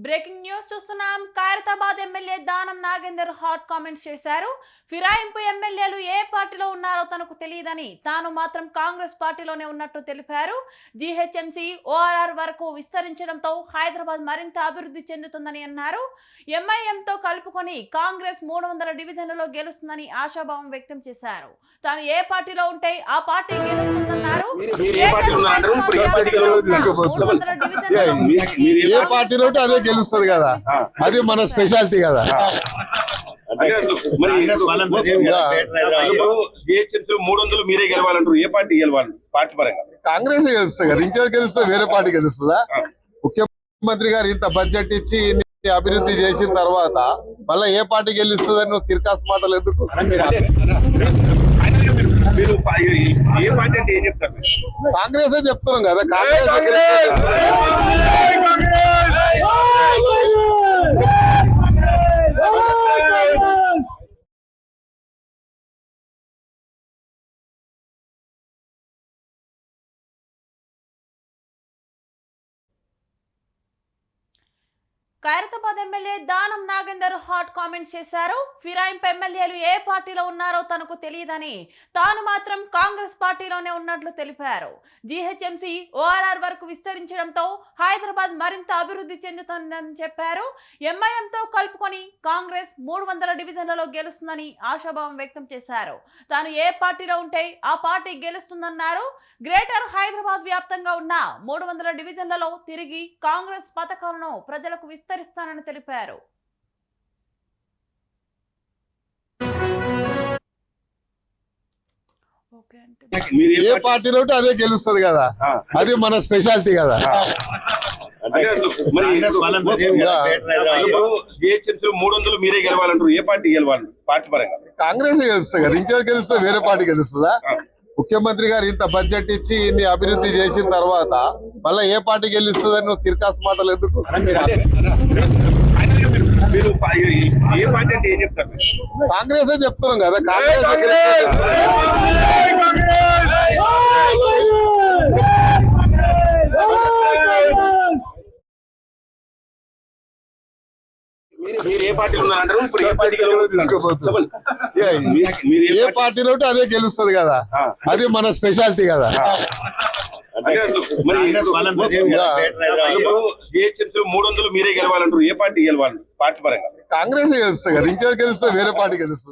Breaking news చూస్తున్నాం. Khairatabad MLA Danam Nagender hot comments చేశారు. ఫిరాయింపు ఎమ్మెల్యేలు ఏ పార్టీలో ఉన్నారో తనకు తెలియదని, తాను మాత్రం కాంగ్రెస్ పార్టీలోనే ఉన్నట్టు తెలిపారు. జీహెచ్ఎంసీ ఓఆర్ఆర్ వరకు విస్తరించడంతో హైదరాబాద్ మరింత అభివృద్ధి చెందుతుందని అన్నారు. ఎంఐఎంతో కలుపుకొని కాంగ్రెస్ 300 డివిజన్లలో గెలుస్తుందని ఆశాభావం వ్యక్తం చేశారు. తాను ఏ పార్టీలో ఉంటే ఆ పార్టీ గెలుస్తుందన్నారు. ఏ పార్టీలో ఉంటే అదే గెలుస్తుంది కదా, అది మన స్పెషాలిటీ కదా. మీరే గెలవాలంటారు, ఏ పార్టీ గెలవాలి? పార్టీ పరంగా కాంగ్రెస్ గెలుస్తుంది కదా, ఇంకెవరు గెలుస్తే వేరే పార్టీ గెలుస్తుందా? ముఖ్యమంత్రి గారు ఇంత బడ్జెట్ ఇచ్చి ఇన్ని అభివృద్ధి చేసిన తర్వాత మళ్ళీ ఏ పార్టీ గెలుస్తుందని నువ్వు తిరకాసు మాటలు ఎందుకు? ఏ పార్టీ అంటే ఏం చెప్తారు? కాంగ్రెస్ చెప్తున్నాం కదా, Congress Khairatabad MLA Danam Nagender hot comments చేశారు. ఫిరాయింపు ఎమ్మెల్యేలు ఏ పార్టీలో ఉన్నారో తనకు తెలియదని, తాను మాత్రం కాంగ్రెస్ పార్టీలోనే ఉన్నట్లు తెలిపారు. జీహెచ్ఎంసీ ఓఆర్ఆర్ వరకు విస్తరించడంతో హైదరాబాద్ మరింత అభివృద్ధి చెందుతుందని చెప్పారు. ఎంఐఎంతో కలుపుకొని కాంగ్రెస్ 300 డివిజన్లలో గెలుస్తుందని ఆశాభావం వ్యక్తం చేశారు. తాను ఏ పార్టీలో ఉంటే ఆ పార్టీ గెలుస్తుందన్నారు. గ్రేటర్ హైదరాబాద్ వ్యాప్తంగా ఉన్న 300 డివిజన్లలో తిరిగి కాంగ్రెస్ పథకాలను ప్రజలకు విస్తరిస్తానని తెలిపారు. ఏ పార్టీలో ఉంటే అదే గెలుస్తుంది కదా, అది మన స్పెషాలిటీ కదా. మీరే గెలవాలంటారు, ఏ పార్టీ గెలవాలి? పార్టీ పరంగా కాంగ్రెస్ గెలుస్తుంది కదా, ఇంకెవరు గెలిస్తే వేరే పార్టీ గెలుస్తుందా? ముఖ్యమంత్రి గారు ఇంత బడ్జెట్ ఇచ్చి ఇన్ని అభివృద్ధి చేసిన తర్వాత మళ్ళీ ఏ పార్టీ గెలుస్తుందని నువ్వు తిరకాసు మాటలు ఎందుకు? ఏ పార్టీ అంటే ఏం చెప్తారు? కాంగ్రెస్ చెప్తున్నాం కదా, కాంగ్రెస్ మీరు ఏ పార్టీలో ఉన్నారంటారు? ఏ పార్టీలో ఉంటే అదే గెలుస్తుంది కదా, అది మన స్పెషాలిటీ కదా. మీరే గెలవాలంటారు, ఏ పార్టీ గెలవాలి? పార్టీ పరంగా కాంగ్రెస్ గెలుస్తుంది కదా, ఇంకెవరు గెలిస్తే వేరే పార్టీ గెలుస్తుంది.